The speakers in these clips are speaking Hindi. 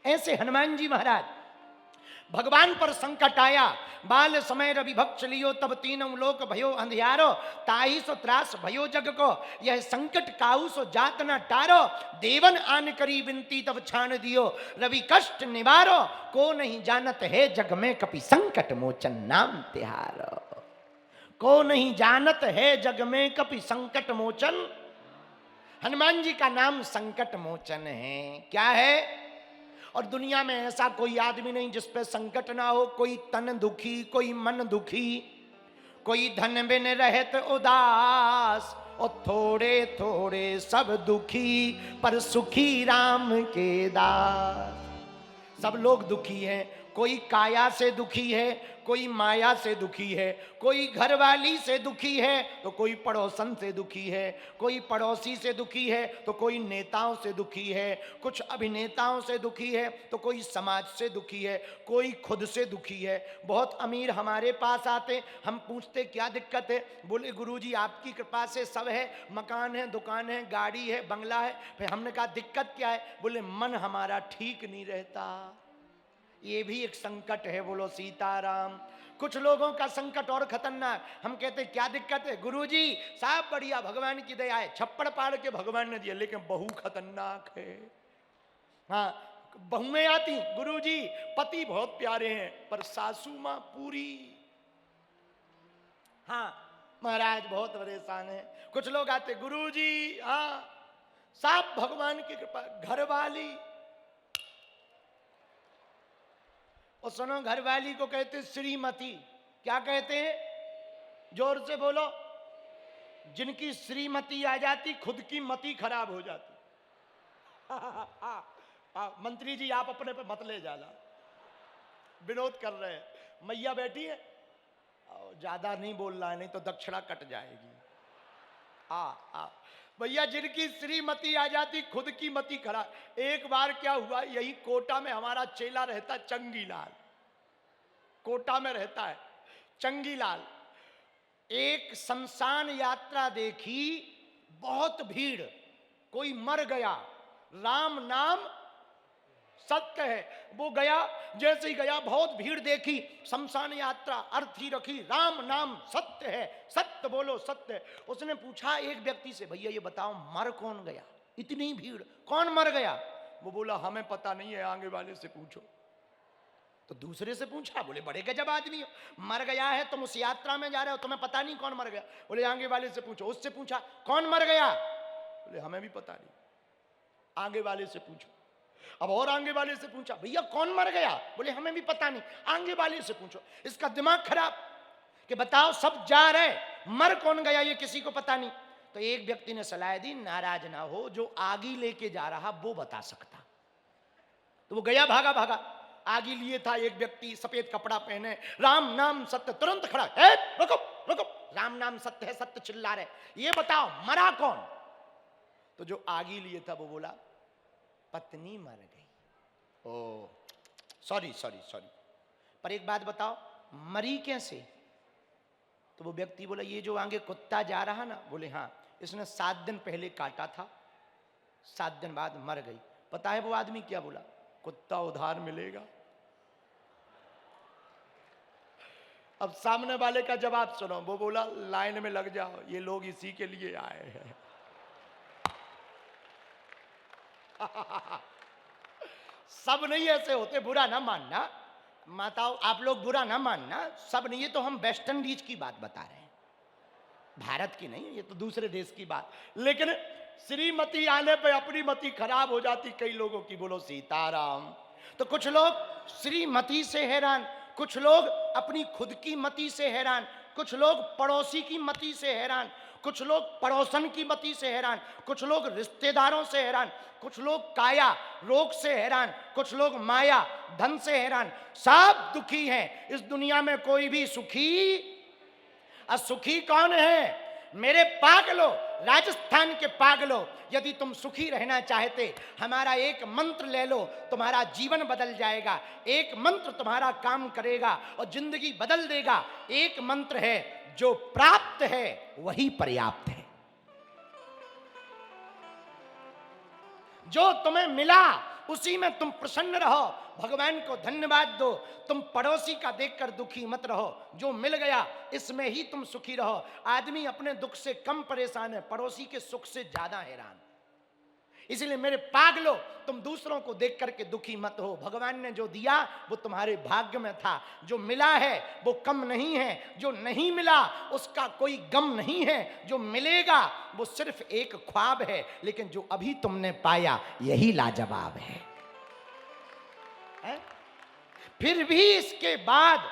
ऐसे हनुमान जी महाराज, भगवान पर संकट आया, बाल समय रवि भक्ष लियो, तब तीनों लोक भयो अंधियारो, ताही सो त्रास भयो जग को, यह संकट काऊ सो जात न टारो, देवन आन करी विनती तब छान दियो, रवि कष्ट निवारो, को नहीं जानत है जग में कपि संकट मोचन नाम तिहारो। को नहीं जानत है जग में कपि संकट मोचन, हनुमान जी का नाम संकट मोचन है। क्या है? और दुनिया में ऐसा कोई आदमी नहीं जिस पे संकट ना हो। कोई तन दुखी, कोई मन दुखी, कोई धन बिन रहत उदास, और थोड़े थोड़े सब दुखी पर सुखी राम के दास। सब लोग दुखी हैं। कोई काया से दुखी है, कोई माया से दुखी है, कोई घरवाली से दुखी है, तो कोई पड़ोसन से दुखी है, कोई पड़ोसी से दुखी है, तो कोई नेताओं से दुखी है, कुछ अभिनेताओं से दुखी है, तो कोई समाज से दुखी है, कोई खुद से दुखी है। बहुत अमीर हमारे पास आते, हम पूछते क्या दिक्कत है, बोले गुरुजी आपकी कृपा से सब है, मकान है, दुकान है, गाड़ी है, बंगला है। फिर हमने कहा दिक्कत क्या है? बोले मन हमारा ठीक नहीं रहता। ये भी एक संकट है। बोलो सीताराम। कुछ लोगों का संकट और खतरनाक। हम कहते क्या दिक्कत है? गुरुजी साहब बढ़िया, भगवान की दया है, छप्पड़ पाड़ के भगवान ने दिया, लेकिन बहू खतरनाक है। हाँ, बहुएं आती, गुरुजी पति बहुत प्यारे हैं पर सासू मां पूरी, हाँ महाराज बहुत परेशान है। कुछ लोग आते, गुरुजी हाँ साहब भगवान की कृपा, घरवाली। और सुनो, घरवाली को कहते श्रीमती। क्या कहते हैं? जोर से बोलो। जिनकी श्रीमती आ जाती, खुद की मति खराब हो जाती। मंत्री जी आप अपने पे मत ले जाना, विनोद कर रहे हैं। मैया बैठी है, ज्यादा नहीं बोलना है, नहीं तो दक्षिणा कट जाएगी। भैया जिनकी श्रीमती आ जाती, खुद की मति खराब। एक बार क्या हुआ, यही कोटा में हमारा चेला रहता चंगीलाल, कोटा में रहता है चंगीलाल। एक शमशान यात्रा देखी, बहुत भीड़, कोई मर गया, राम नाम सत्य है। वो गया, जैसे ही गया बहुत भीड़ देखी, शमशान यात्रा अर्थ ही रखी, राम नाम सत्य है, सत्य बोलो सत्य है। उसने पूछा एक व्यक्ति से, भैया ये बताओ मर कौन गया? इतनी भीड़, कौन मर गया? वो बोला हमें पता नहीं है, आगे वाले से पूछो। तो दूसरे से पूछा, बोले बड़े गजब आदमी हो, मर गया है, तुम उस यात्रा में जा रहे हो, तुम्हें पता नहीं कौन मर गया? बोले आगे वाले से पूछो। उससे पूछा कौन मर गया? बोले हमें भी पता नहीं, आगे वाले से पूछो। अब और आगे वाले से पूछा, भैया कौन मर गया? बोले हमें भी पता नहीं, आगे वाले से पूछो। इसका दिमाग खराब कि बताओ सब जा रहे, मर कौन गया ये किसी को पता नहीं। तो एक व्यक्ति ने सलाह दी, नाराज ना हो, जो आगी लेके जा रहा वो बता सकता। तो वो गया, भागा भागा, आगी लिए था एक व्यक्ति, सफेद कपड़ा पहने, राम नाम सत्य, तुरंत खड़ा, रुको रुको, राम नाम सत्य है, सत्य चिल्ला रहे, ये बताओ मरा कौन? तो जो आगी लिए था वो बोला पत्नी मर गई। ओ सॉरी सॉरी सॉरी, पर एक बात बताओ मरी कैसे? तो वो व्यक्ति बोला ये जो आगे कुत्ता जा रहा ना, बोले हाँ, इसने 7 दिन पहले काटा था, 7 दिन बाद मर गई। पता है वो आदमी क्या बोला? कुत्ता उधार मिलेगा। अब सामने वाले का जवाब सुनो, वो बोला लाइन में लग जाओ, ये लोग इसी के लिए आए हैं। सब नहीं ऐसे होते, बुरा ना मानना माताओं, आप लोग बुरा ना मानना, सब नहीं। ये तो हम वेस्ट इंडीज की बात बता रहे हैं, भारत की नहीं, ये तो दूसरे देश की बात। लेकिन श्रीमती आने पे अपनी मति खराब हो जाती कई लोगों की। बोलो सीताराम। तो कुछ लोग श्रीमती से हैरान, कुछ लोग अपनी खुद की मति से हैरान, कुछ लोग पड़ोसी की मति से हैरान, कुछ लोग पड़ोसन की मति से हैरान, कुछ लोग रिश्तेदारों से हैरान, कुछ लोग काया रोग से हैरान, कुछ लोग माया धन से हैरान। सब दुखी हैं। इस दुनिया में कोई भी सुखी, असुखी कौन है? मेरे पागलों, राजस्थान के पागलों, यदि तुम सुखी रहना चाहते, हमारा एक मंत्र ले लो, तुम्हारा जीवन बदल जाएगा। एक मंत्र तुम्हारा काम करेगा और जिंदगी बदल देगा। एक मंत्र है, जो प्राप्त है वही पर्याप्त है। जो तुम्हें मिला उसी में तुम प्रसन्न रहो, भगवान को धन्यवाद दो। तुम पड़ोसी का देखकर दुखी मत रहो, जो मिल गया इसमें ही तुम सुखी रहो। आदमी अपने दुख से कम परेशान है, पड़ोसी के सुख से ज्यादा हैरान। इसलिए मेरे पागलो, तुम दूसरों को देख करके दुखी मत हो। भगवान ने जो दिया वो तुम्हारे भाग्य में था। जो मिला है वो कम नहीं है, जो नहीं मिला उसका कोई गम नहीं है। जो मिलेगा वो सिर्फ एक ख्वाब है, लेकिन जो अभी तुमने पाया यही लाजवाब है? फिर भी इसके बाद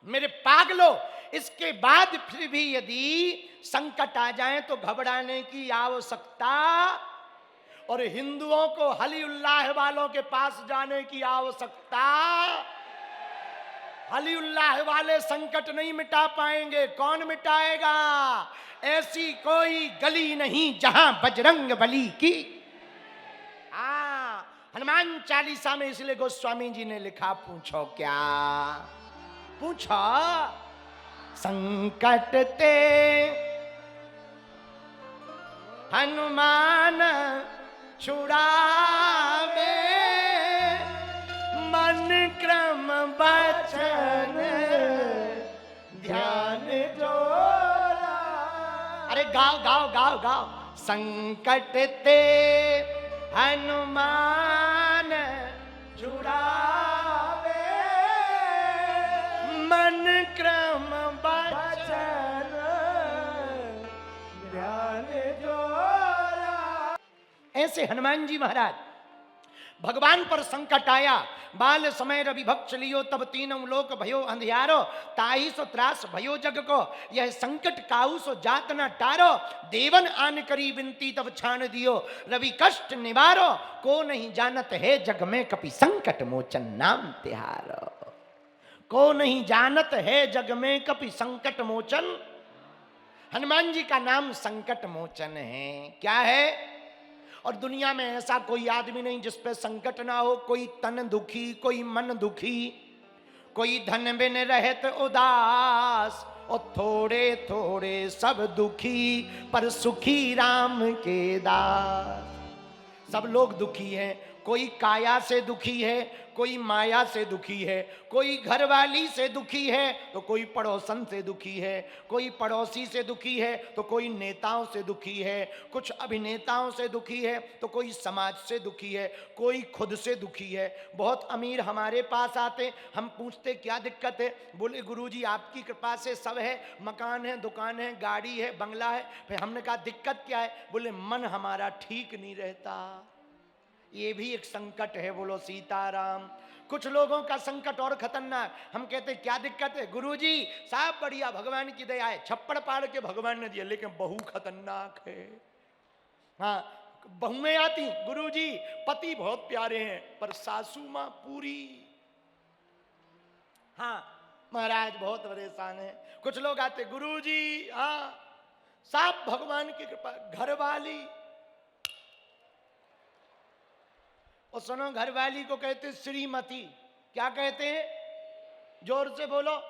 मेरे पागलो, इसके बाद फिर भी यदि संकट आ जाए तो घबराने की आवश्यकता, और हिंदुओं को हली उल्लाह वालों के पास जाने की आवश्यकता। हली उल्लाह वाले संकट नहीं मिटा पाएंगे, कौन मिटाएगा? ऐसी कोई गली नहीं जहां बजरंग बली की। हनुमान चालीसा में इसलिए गोस्वामी जी ने लिखा, पूछो क्या, पूछो संकट ते हनुमान छुड़ावे, मन क्रम बचन ध्यान जोड़ा। अरे गाओ गाओ गाओ गाओ। संकट ते हनुमान छुड़ावे, मन क्रम बचन ध्यान जोड़ा। ऐसे हनुमान जी महाराज, भगवान पर संकट आया, बाल समय रवि भक्ष लियो, तब तीनों लोक भयो अंधियारो, ताही सो त्रास भयो जग को, यह संकट काऊ सो जात न टारो, देवन आन करी विनती तब छान दियो, रवि कष्ट निवारो, को नहीं जानत है जग में कपि संकट मोचन नाम तिहारो। को नहीं जानत है जग में कपि संकट मोचन। हनुमान जी का नाम संकट मोचन है। क्या है? और दुनिया में ऐसा कोई आदमी नहीं जिस पे संकट ना हो। कोई तन दुखी, कोई मन दुखी, कोई धन बिन रहत उदास, और थोड़े थोड़े सब दुखी पर सुखी राम के दास। सब लोग दुखी हैं। कोई काया से दुखी है, कोई माया से दुखी है, कोई घरवाली से दुखी है तो कोई पड़ोसन से दुखी है, कोई पड़ोसी से दुखी है तो कोई नेताओं से दुखी है, कुछ अभिनेताओं से दुखी है तो कोई समाज से दुखी है, कोई खुद से दुखी है। बहुत अमीर हमारे पास आते, हम पूछते क्या दिक्कत है? बोले गुरुजी आपकी कृपा से सब है, मकान है, दुकान है, गाड़ी है, बंगला है। फिर हमने कहा दिक्कत क्या है? बोले मन हमारा ठीक नहीं रहता। ये भी एक संकट है। बोलो सीताराम। कुछ लोगों का संकट और खतरनाक। हम कहते क्या दिक्कत है? गुरुजी साहब बढ़िया, भगवान की दया है, छप्पड़ पाड़ के भगवान ने दिया, लेकिन बहू खतरनाक है। हाँ, बहुएं आती, गुरुजी पति बहुत प्यारे हैं पर सासू मां पूरी। हाँ महाराज बहुत परेशान है। कुछ लोग आते, गुरुजी हाँ साहब भगवान की कृपा, घरवाली। और सुनो, घरवाली को कहते श्रीमती। क्या कहते हैं? जोर से बोलो।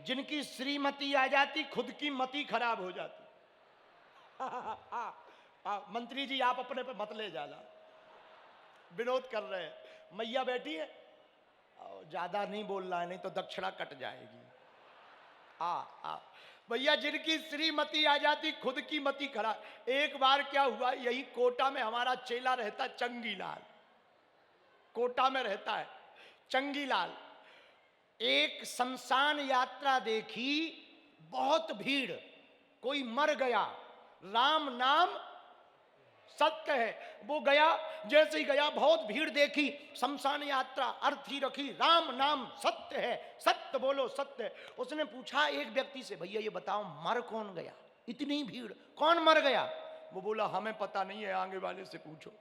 जिनकी श्रीमती आ जाती खुद की मती खराब हो जाती। मंत्री जी आप अपने पे मत ले जाना, विरोध कर रहे हैं। मैया बैठी है, ज्यादा नहीं बोलना है नहीं तो दक्षिणा कट जाएगी। भैया जिनकी श्रीमती आ जाती खुद की मती खराब। एक बार क्या हुआ, यही कोटा में हमारा चेला रहता चंगीलाल, कोटा में रहता है चंगीलाल। एक शमशान यात्रा देखी, बहुत भीड़, कोई मर गया, राम नाम सत्य है। वो गया, जैसे ही गया बहुत भीड़ देखी, शमशान यात्रा अर्थ ही रखी, राम नाम सत्य है, सत्य बोलो सत्य। उसने पूछा एक व्यक्ति से, भैया ये बताओ मर कौन गया? इतनी भीड़, कौन मर गया? वो बोला हमें पता नहीं है, आगे वाले से पूछो।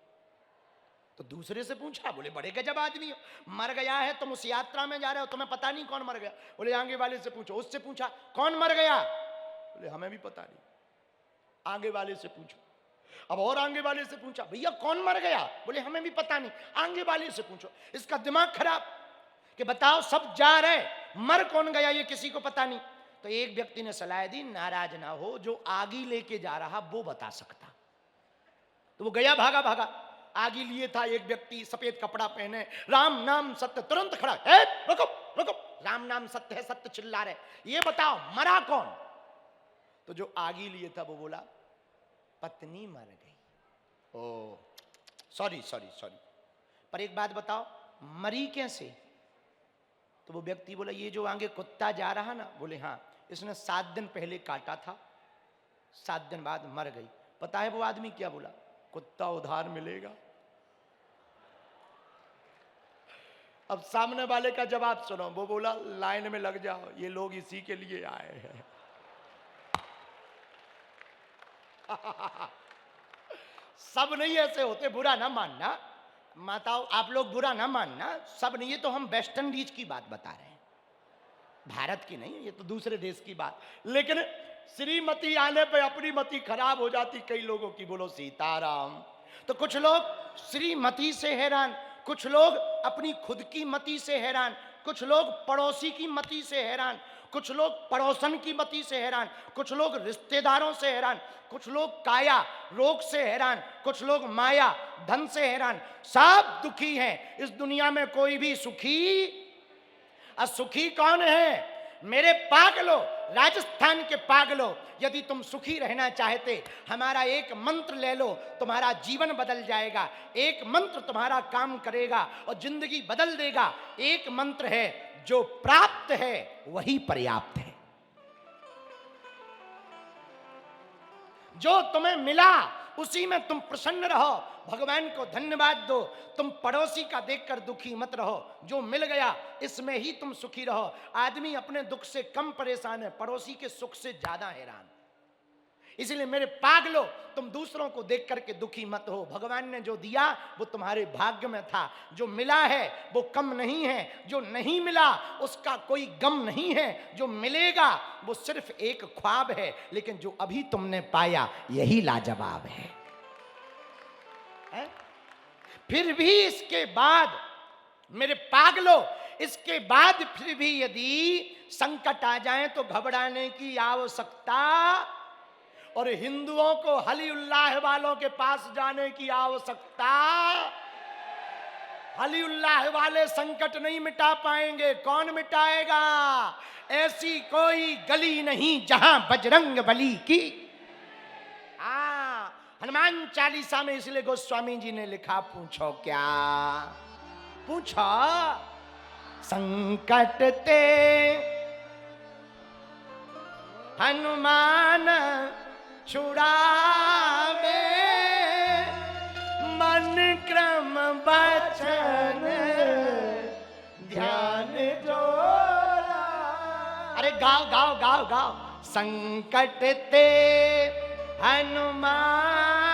तो दूसरे से पूछा, बोले बड़े गजब आदमी हो, मर गया है, तुम उस यात्रा में जा रहे हो, तुम्हें पता नहीं कौन मर गया? बोले आगे वाले से पूछो। उससे पूछा कौन मर गया? बोले हमें भी पता नहीं, आगे वाले से पूछो। अब और आगे वाले से पूछा, भैया कौन मर गया? बोले हमें भी पता नहीं, आगे वाले से पूछो। इसका दिमाग खराब कि बताओ सब जा रहे, मर कौन गया ये किसी को पता नहीं। तो एक व्यक्ति ने सलाह दी, नाराज ना हो, जो आगे लेके जा रहा वो बता सकता। तो वो गया, भागा भागा, आगे लिए था एक व्यक्ति सफेद कपड़ा पहने, राम नाम सत्य, तुरंत खड़ा, ए रुको रुको, राम नाम सत्य है, सत्य चिल्ला रहे, ये बताओ मरा कौन? तो जो आगे लिए था वो बोला पत्नी मर गई। ओ सॉरी सॉरी सॉरी, पर एक बात बताओ मरी कैसे? तो वो व्यक्ति बोला ये जो आगे कुत्ता जा रहा ना, बोले हाँ, इसने 7 दिन पहले काटा था, 7 दिन बाद मर गई। पता है वो आदमी क्या बोला? कुत्ता उधार मिलेगा। अब सामने वाले का जवाब सुनो, वो बोला लाइन में लग जाओ, ये लोग इसी के लिए आए हैं। सब नहीं ऐसे होते, बुरा ना मानना माताओं, आप लोग बुरा ना मानना, सब नहीं, ये तो हम वेस्ट इंडीज की बात बता रहे हैं, भारत की नहीं, ये तो दूसरे देश की बात। लेकिन श्रीमती आने पे अपनी मति खराब हो जाती कई लोगों की। बोलो सीताराम। तो कुछ लोग श्रीमती से हैरान, कुछ लोग अपनी खुद की मति से हैरान, कुछ लोग पड़ोसी की मति से हैरान, कुछ लोग पड़ोसन की मति से हैरान, कुछ लोग रिश्तेदारों से हैरान, कुछ लोग काया रोग से हैरान, कुछ लोग माया धन से हैरान। सब दुखी हैं इस दुनिया में, कोई भी सुखी। असुखी कौन है? मेरे पागलों, राजस्थान के पागलों, यदि तुम सुखी रहना चाहते, हमारा एक मंत्र ले लो, तुम्हारा जीवन बदल जाएगा। एक मंत्र तुम्हारा काम करेगा और जिंदगी बदल देगा। एक मंत्र है, जो प्राप्त है वही पर्याप्त है। जो तुम्हें मिला उसी में तुम प्रसन्न रहो, भगवान को धन्यवाद दो। तुम पड़ोसी का देखकर दुखी मत रहो, जो मिल गया इसमें ही तुम सुखी रहो। आदमी अपने दुख से कम परेशान है, पड़ोसी के सुख से ज्यादा हैरान। इसलिए मेरे पागलों, तुम दूसरों को देख करके दुखी मत हो। भगवान ने जो दिया वो तुम्हारे भाग्य में था। जो मिला है वो कम नहीं है, जो नहीं मिला उसका कोई गम नहीं है। जो मिलेगा वो सिर्फ एक ख्वाब है, लेकिन जो अभी तुमने पाया यही लाजवाब है? फिर भी इसके बाद मेरे पागलों, इसके बाद फिर भी यदि संकट आ जाए तो घबराने की आवश्यकता, और हिंदुओं को हली उल्लाह वालों के पास जाने की आवश्यकता। हली उल्लाह वाले संकट नहीं मिटा पाएंगे, कौन मिटाएगा? ऐसी कोई गली नहीं जहां बजरंग बली की। हनुमान चालीसा में इसलिए गोस्वामी जी ने लिखा, पूछो क्या, पूछो संकट ते हनुमान छुड़ावे, मन क्रम बचन ध्यान जोड़ा। अरे गाओ गाओ गाओ गाओ। संकट ते हनुमान